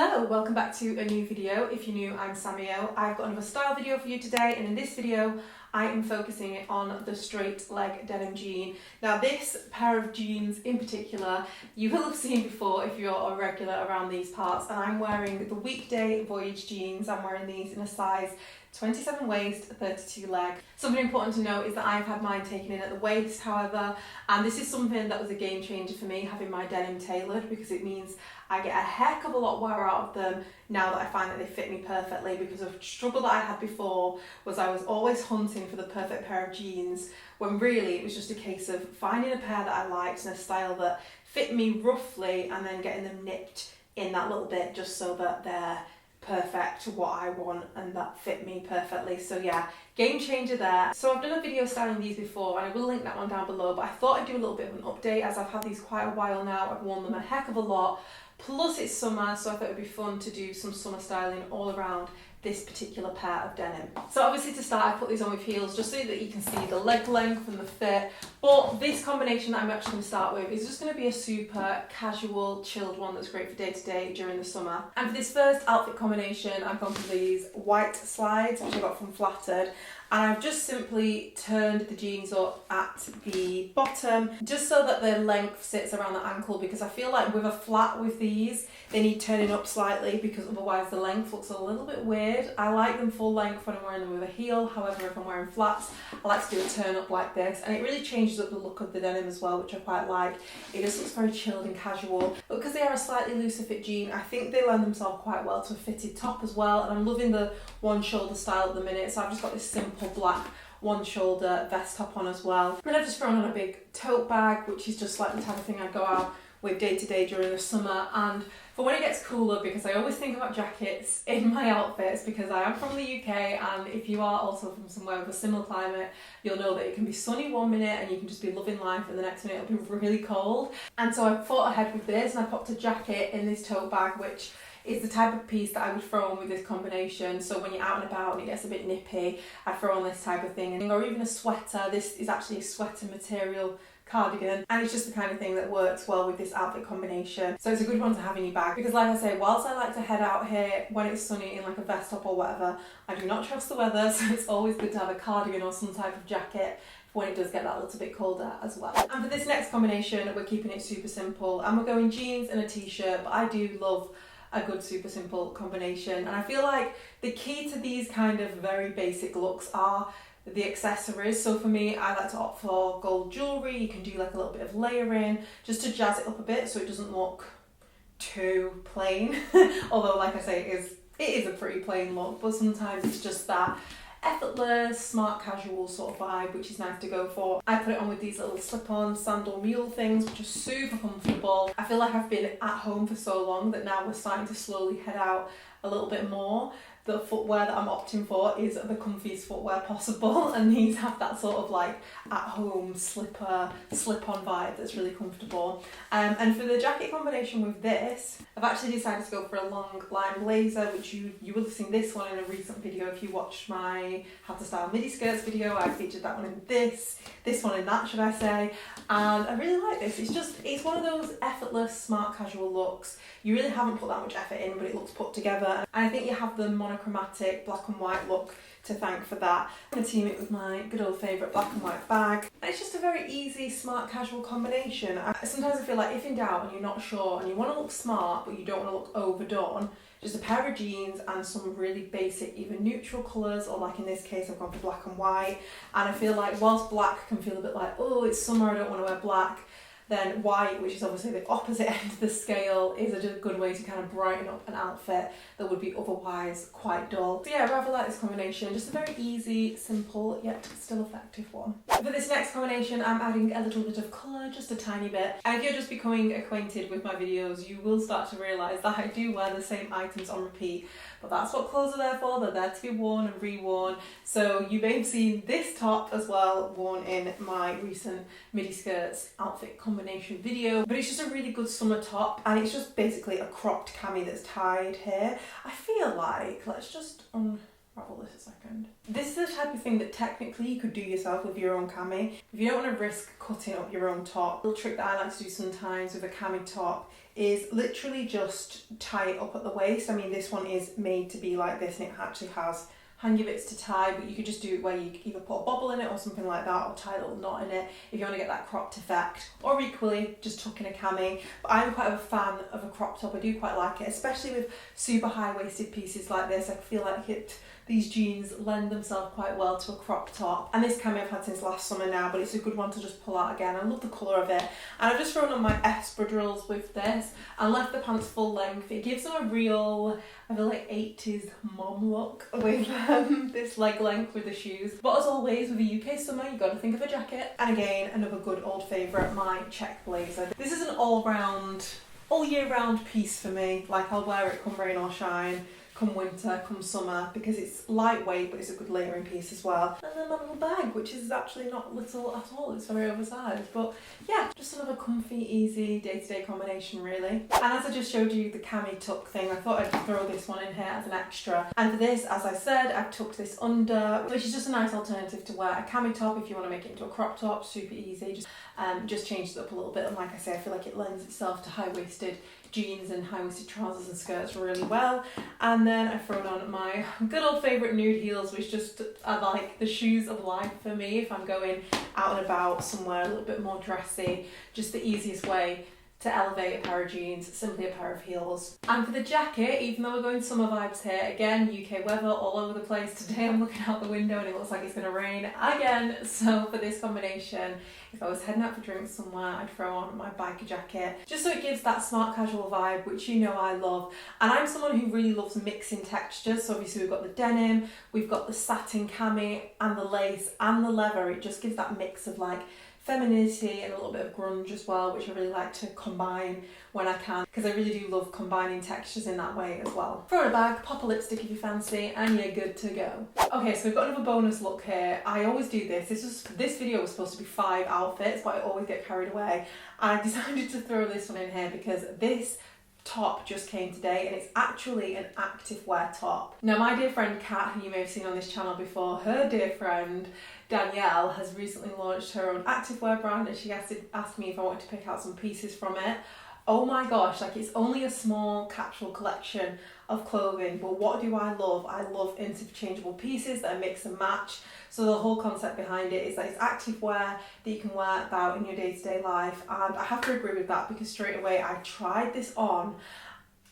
Hello, welcome back to a new video. If you're new, I'm Samio. I've got another style video for you today, and in this video I am focusing on the straight leg denim jean. Now this pair of jeans in particular you will have seen before if you're a regular around these parts, and I'm wearing the weekday Beige jeans. I'm wearing these in a size 27 waist, 32 leg. Something important to note is that I've had mine taken in at the waist, however, and this is something that was a game changer for me, having my denim tailored, because it means I get a heck of a lot wear out of them now that I find that they fit me perfectly, because a struggle that I had before was I was always hunting for the perfect pair of jeans, when really it was just a case of finding a pair that I liked and a style that fit me roughly, and then getting them nipped in that little bit just so that they're perfect to what I want and that fit me perfectly. So yeah, game changer there. So I've done a video styling these before, and I will link that one down below, but I thought I'd do a little bit of an update as I've had these quite a while now. I've worn them a heck of a lot, plus it's summer, so I thought it would be fun to do some summer styling all around this particular pair of denim. So obviously to start, I put these on with heels just so that you can see the leg length and the fit, but this combination that I'm actually going to start with is just going to be a super casual, chilled one that's great for day to day during the summer. And for this first outfit combination, I've gone for these white slides, which I got from Flattered, and I've just simply turned the jeans up at the bottom just so that the length sits around the ankle, because I feel like with a flat with these, they need turning up slightly, because otherwise the length looks a little bit weird. I like them full length when I'm wearing them with a heel, however if I'm wearing flats, I like to do a turn up like this, and it really changes up the look of the denim as well, which I quite like. It just looks very chilled and casual, but because they are a slightly looser fit jean, I think they lend themselves quite well to a fitted top as well, and I'm loving the one shoulder style at the minute, so I've just got this simple black one shoulder vest top on as well. And I've just thrown on a big tote bag, which is just like the type of thing I'd go out with day to day during the summer, and for when it gets cooler, because I always think about jackets in my outfits, because I am from the UK, and if you are also from somewhere with a similar climate, you'll know that it can be sunny one minute and you can just be loving life, and the next minute it'll be really cold. And so I thought ahead with this, and I popped a jacket in this tote bag, which is the type of piece that I would throw on with this combination. So when you're out and about and it gets a bit nippy, I throw on this type of thing. Or even a sweater. This is actually a sweater material cardigan, and it's just the kind of thing that works well with this outfit combination. So it's a good one to have in your bag, because like I say, whilst I like to head out here when it's sunny in like a vest top or whatever, I do not trust the weather, so it's always good to have a cardigan or some type of jacket when it does get that little bit colder as well. And for this next combination, we're keeping it super simple, and we're going jeans and a t-shirt, but I do love a good super simple combination, and I feel like the key to these kind of very basic looks are the accessories. So for me, I like to opt for gold jewellery. You can do like a little bit of layering just to jazz it up a bit so it doesn't look too plain. Although like I say, it is a pretty plain look, but sometimes it's just that effortless, smart, casual sort of vibe, which is nice to go for. I put it on with these little slip-on sandal mule things, which are super comfortable. I feel like I've been at home for so long that now we're starting to slowly head out a little bit more. The footwear that I'm opting for is the comfiest footwear possible, and these have that sort of like at-home slip-on vibe that's really comfortable. And for the jacket combination with this, I've actually decided to go for a long line blazer, which you will have seen this one in a recent video. If you watched my how to style midi skirts video, I featured that one in this one in that, should I say. And I really like this. It's one of those effortless, smart, casual looks. You really haven't put that much effort in, but it looks put together. And I think you have the monochromatic black and white look to thank for that. I'm going to team it with my good old favourite black and white bag. And it's just a very easy, smart, casual combination. Sometimes I feel like if in doubt and you're not sure and you want to look smart but you don't want to look overdone, just a pair of jeans and some really basic, even neutral colours, or like in this case I've gone for black and white. And I feel like whilst black can feel a bit like, oh, it's summer, I don't want to wear black, then white, which is obviously the opposite end of the scale, is a good way to kind of brighten up an outfit that would be otherwise quite dull. So yeah, I rather like this combination. Just a very easy, simple, yet still effective one. For this next combination, I'm adding a little bit of colour, just a tiny bit. And if you're just becoming acquainted with my videos, you will start to realise that I do wear the same items on repeat. But that's what clothes are there for. They're there to be worn and re-worn. So you may have seen this top as well worn in my recent midi skirts outfit combination video. But it's just a really good summer top, and it's just basically a cropped cami that's tied here. I feel like, let's just unwrap unravel this a second. This is the type of thing that technically you could do yourself with your own cami. If you don't want to risk cutting up your own top, the little trick that I like to do sometimes with a cami top is literally just tie it up at the waist. I mean, this one is made to be like this and it actually has hangy bits to tie, but you could just do it where you either put a bobble in it or something like that, or tie a little knot in it if you want to get that cropped effect, or equally just tuck in a cami. But I'm quite a fan of a crop top. I do quite like it, especially with super high-waisted pieces like this. I feel like these jeans lend themselves quite well to a crop top. And this cami I've had since last summer now, but it's a good one to just pull out again. I love the colour of it. And I've just thrown on my espadrilles with this and left the pants full length. It gives them a real, I feel like 80s mom look with this leg length with the shoes. But as always, with a UK summer, you've got to think of a jacket. And again, another good old favourite, my check blazer. This is an all year round piece for me. Like, I'll wear it come rain or shine, come winter, come summer, because it's lightweight but it's a good layering piece as well. And then my little bag, which is actually not little at all, it's very oversized. But yeah, just sort of a comfy, easy day-to-day combination really. And as I just showed you the cami tuck thing, I thought I'd throw this one in here as an extra. And for this, as I said, I've tucked this under, which is just a nice alternative to wear a cami top if you want to make it into a crop top. Super easy, just change it up a little bit. And like I say, I feel like it lends itself to high-waisted jeans and high-waisted trousers and skirts really well. And then I've thrown on my good old favourite nude heels, which just are like the shoes of life for me if I'm going out and about somewhere a little bit more dressy. Just the easiest way to elevate a pair of jeans, simply a pair of heels. And for the jacket, even though we're going summer vibes here, again, UK weather all over the place. Today I'm looking out the window and it looks like it's gonna rain again. So for this combination, if I was heading out for drinks somewhere, I'd throw on my biker jacket, just so it gives that smart casual vibe, which you know I love. And I'm someone who really loves mixing textures. So obviously we've got the denim, we've got the satin cami and the lace and the leather. It just gives that mix of like femininity and a little bit of grunge as well, which I really like to combine when I can, because I really do love combining textures in that way as well. Throw in a bag, pop a lipstick if you fancy, and you're good to go. Okay, so we've got another bonus look here. I always do this. This video was supposed to be 5 outfits, but I always get carried away. I decided to throw this one in here because this top just came today and it's actually an activewear top. Now my dear friend Kat, who you may have seen on this channel before, her dear friend Danielle has recently launched her own activewear brand, and she asked me if I wanted to pick out some pieces from it. Oh my gosh, like, it's only a small capsule collection of clothing, but what do I love? I love interchangeable pieces that are mix and match. So the whole concept behind it is that it's activewear that you can wear about in your day-to-day life, and I have to agree with that because straight away I tried this on,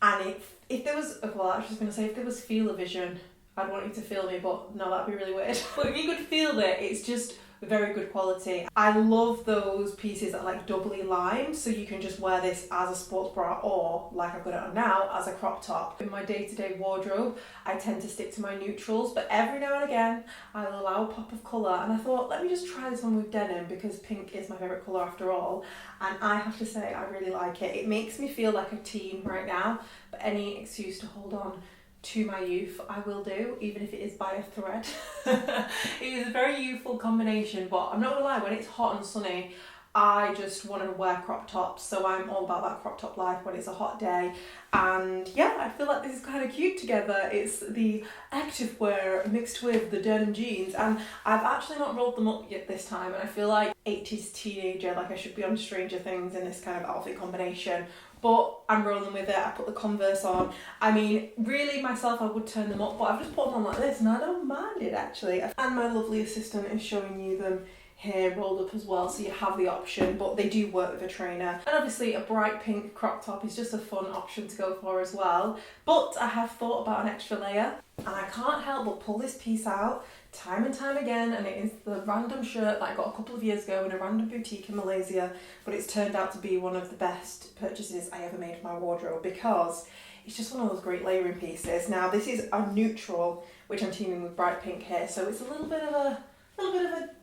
and if there was, well, I was just going to say, if there was feel-o-vision, I'd want you to feel me, but no, that'd be really weird. But if you could feel it, it's just very good quality. I love those pieces that are like doubly lined, so you can just wear this as a sports bra or, like I've got it on now, as a crop top. In my day-to-day wardrobe, I tend to stick to my neutrals, but every now and again, I'll allow a pop of colour, and I thought, let me just try this one with denim because pink is my favourite colour after all, and I have to say, I really like it. It makes me feel like a teen right now, but any excuse to hold on to my youth I will do, even if it is by a thread. It is a very youthful combination, but I'm not gonna lie, when it's hot and sunny, I just want to wear crop tops, so I'm all about that crop top life when it's a hot day. And yeah, I feel like this is kind of cute together. It's the activewear mixed with the denim jeans, and I've actually not rolled them up yet this time, and I feel like 80s teenager, like I should be on Stranger Things in this kind of outfit combination. But I'm rolling with it. I put the Converse on. I mean, really myself, I would turn them up, but I've just put them on like this and I don't mind it actually. And my lovely assistant is showing you them here rolled up as well, so you have the option, but they do work with a trainer. And obviously a bright pink crop top is just a fun option to go for as well. But I have thought about an extra layer, and I can't help but pull this piece out time and time again, and it is the random shirt that I got a couple of years ago in a random boutique in Malaysia, but it's turned out to be one of the best purchases I ever made for my wardrobe because it's just one of those great layering pieces. Now this is a neutral, which I'm teaming with bright pink here, so it's a little bit of a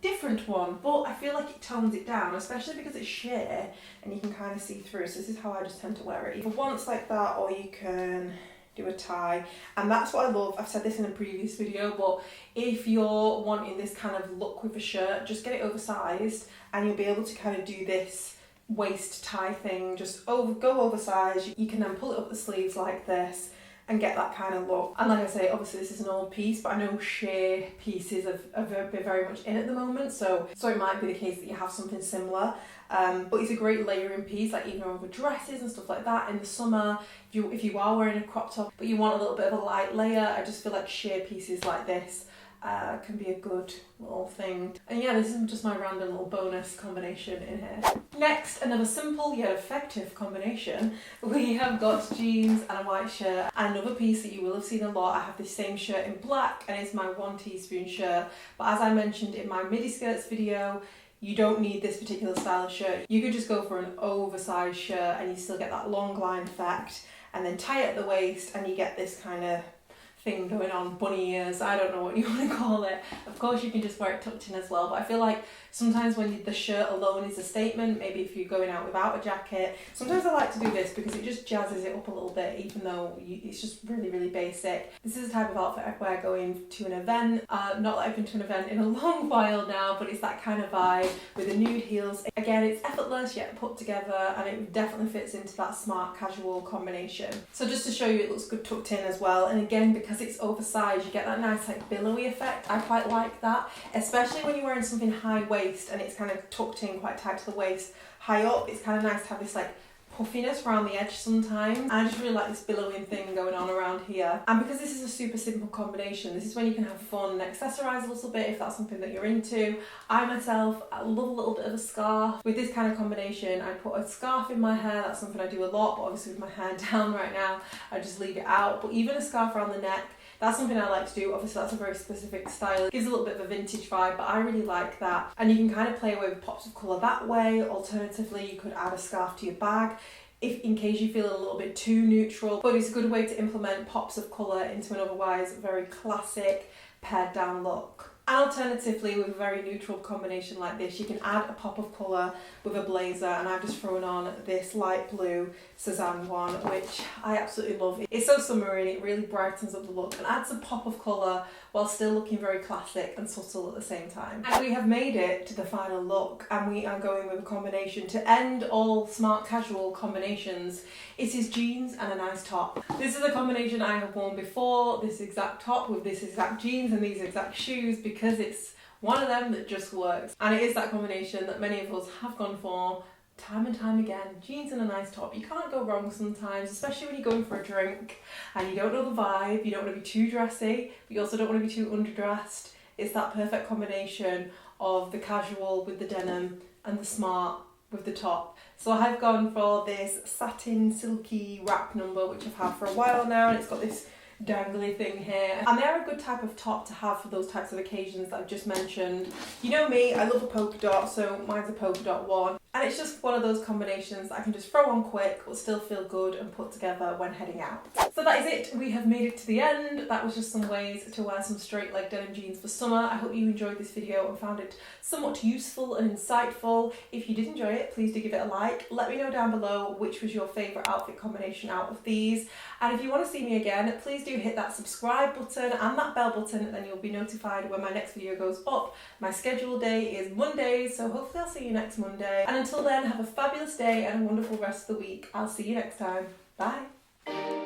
different one, but I feel like it tones it down, especially because it's sheer and you can kind of see through. So this is how I just tend to wear it, either once like that, or you can do a tie, and that's what I love. I've said this in a previous video, but if you're wanting this kind of look with a shirt, just get it oversized and you'll be able to kind of do this waist tie thing, just go oversized. You can then pull it up the sleeves like this, and get that kind of look. And like I say, obviously this is an old piece, but I know sheer pieces are very much in at the moment, so it might be the case that you have something similar. But it's a great layering piece, like even over dresses and stuff like that in the summer. If you are wearing a crop top but you want a little bit of a light layer, I just feel like sheer pieces like this can be a good little thing. And yeah, this is just my random little bonus combination in here. Next, another simple yet effective combination. We have got jeans and a white shirt, and another piece that you will have seen a lot. I have this same shirt in black, and it's my 1 teaspoon shirt. But as I mentioned in my midi skirts video, you don't need this particular style of shirt. You could just go for an oversized shirt and you still get that long line effect, and then tie it at the waist and you get this kind of thing going on, bunny ears, I don't know what you want to call it. Of course you can just wear it tucked in as well, but I feel like sometimes when the shirt alone is a statement, maybe if you're going out without a jacket, sometimes I like to do this because it just jazzes it up a little bit, even though it's just really basic. This is the type of outfit I'd wear going to an event. Not that I've been to an event in a long while now, but it's that kind of vibe with the nude heels. Again, it's effortless yet put together, and it definitely fits into that smart casual combination. So just to show you, it looks good tucked in as well, and again, because it's oversized, you get that nice like billowy effect. I quite like that, especially when you're wearing something high waist and it's kind of tucked in quite tight to the waist. High up, it's kind of nice to have this like puffiness around the edge sometimes. And I just really like this billowing thing going on around here. And because this is a super simple combination, this is when you can have fun and accessorize a little bit if that's something that you're into. I myself, I love a little bit of a scarf. With this kind of combination, I put a scarf in my hair. That's something I do a lot, but obviously with my hair down right now, I just leave it out. But even a scarf around the neck, that's something I like to do. Obviously that's a very specific style. It gives a little bit of a vintage vibe, but I really like that. And you can kind of play away with pops of colour that way. Alternatively, you could add a scarf to your bag, if in case you feel a little bit too neutral. But it's a good way to implement pops of colour into an otherwise very classic pared down look. Alternatively, with a very neutral combination like this, you can add a pop of colour with a blazer, and I've just thrown on this light blue Suzanne one, which I absolutely love. It's so summery and it really brightens up the look and adds a pop of colour while still looking very classic and subtle at the same time. And we have made it to the final look, and we are going with a combination to end all smart casual combinations. It is jeans and a nice top. This is a combination I have worn before, this exact top with this exact jeans and these exact shoes, because it's one of them that just works. And it is that combination that many of us have gone for time and time again. Jeans and a nice top. You can't go wrong sometimes, especially when you're going for a drink and you don't know the vibe, you don't want to be too dressy, but you also don't want to be too underdressed. It's that perfect combination of the casual with the denim and the smart with the top. So I've gone for this satin silky wrap number, which I've had for a while now, and it's got this dangly thing here, and they're a good type of top to have for those types of occasions that I've just mentioned. You know me, I love a polka dot, so mine's a polka dot one, and it's just one of those combinations that I can just throw on quick but still feel good and put together when heading out. So that is it, we have made it to the end. That was just some ways to wear some straight leg denim jeans for summer. I hope you enjoyed this video and found it somewhat useful and insightful. If you did enjoy it, please do give it a like. Let me know down below which was your favourite outfit combination out of these, and if you want to see me again, please do hit that subscribe button and that bell button, and then you'll be notified when my next video goes up. My scheduled day is Mondays, so hopefully I'll see you next Monday. And until then, have a fabulous day and a wonderful rest of the week. I'll see you next time. Bye.